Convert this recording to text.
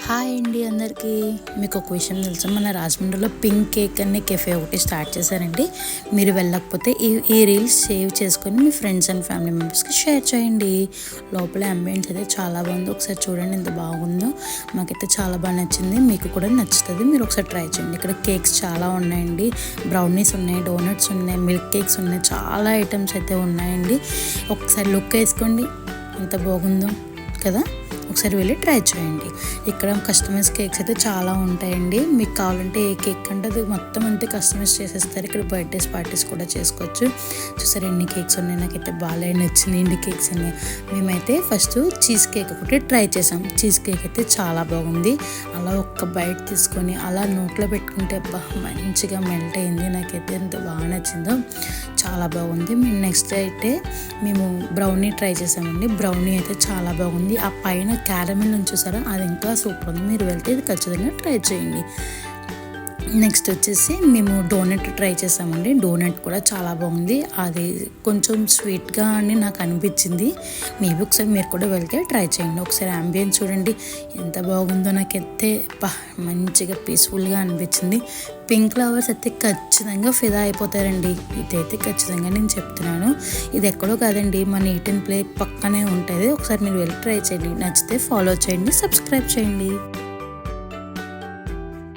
Hi అండి అందరికీ. మీకు ఒక విషయం తెలుసా, మన రాజమండ్రిలో పింక్ కేక్ అనే కెఫే ఒకటి స్టార్ట్ చేశారండి. మీరు వెళ్ళకపోతే ఈ రీల్స్ సేవ్ చేసుకొని మీ ఫ్రెండ్స్ అండ్ ఫ్యామిలీ మెంబర్స్కి షేర్ చేయండి. లోపల అంబియన్స్ అయితే చాలా బాగుంది, ఒకసారి చూడండి ఎంత బాగుందో. మాకైతే చాలా బాగా నచ్చింది, మీకు కూడా నచ్చుతుంది. మీరు ఒకసారి ట్రై చేయండి. ఇక్కడ కేక్స్ చాలా ఉన్నాయండి, బ్రౌనీస్ ఉన్నాయి, డోనట్స్ ఉన్నాయి, మిల్క్ కేక్స్ ఉన్నాయి, చాలా ఐటమ్స్ అయితే ఉన్నాయండి. ఒకసారి లుక్ వేసుకోండి ఎంత బాగుందో కదా. ఒకసారి వెళ్ళి ట్రై చేయండి. ఇక్కడ కస్టమైజ్ కేక్స్ అయితే చాలా ఉంటాయండి. మీకు కావాలంటే ఏ కేక్ అంటే అది మొత్తం అంతే కస్టమైజ్ చేసేస్తారు. ఇక్కడ బర్త్డేస్ పార్టీస్ కూడా చేసుకోవచ్చు. చూసారు ఎన్ని కేక్స్ ఉన్నాయి, నాకైతే బాగా నచ్చింది ఎన్ని కేక్స్ ఉన్నాయి. మేమైతే ఫస్ట్ చీజ్ కేక్ ఒకటి ట్రై చేసాం. చీజ్ కేక్ అయితే చాలా బాగుంది. అలా ఒక్క బైట్ తీసుకొని అలా నోట్లో పెట్టుకుంటే మంచిగా మెల్ట్ అయింది. నాకైతే ఎంత బాగా నచ్చిందో, చాలా బాగుంది. మేము నెక్స్ట్ అయితే మేము బ్రౌనీ ట్రై చేసామండి. బ్రౌనీ అయితే చాలా బాగుంది. ఆ పైన క్యారమిల్ నుంచి చూసారా, అది ఇంకా సూపర్ ఉంది. మీరు వెళ్తే ఇది ఖచ్చితంగా ట్రై చేయండి. నెక్స్ట్ వచ్చేసి మేము డోనట్ ట్రై చేసామండి. డోనట్ కూడా చాలా బాగుంది. అది కొంచెం స్వీట్గా అని నాకు అనిపించింది. మేబీ ఒకసారి మీరు కూడా వెళ్తే ట్రై చేయండి. ఒకసారి అంబియన్స్ చూడండి ఎంత బాగుందో. నాకైతే మంచిగా పీస్ఫుల్గా అనిపించింది. పింక్ ఫ్లవర్స్ అయితే ఖచ్చితంగా ఫిదా అయిపోతారండి. ఇదైతే ఖచ్చితంగా నేను చెప్తున్నాను. ఇది ఎక్కడో కాదండి, మన ఈటెన్ ప్లే పక్కనే ఉంటుంది. ఒకసారి మీరు వెళ్ళి ట్రై చేయండి. నచ్చితే ఫాలో చేయండి, సబ్స్క్రైబ్ చేయండి.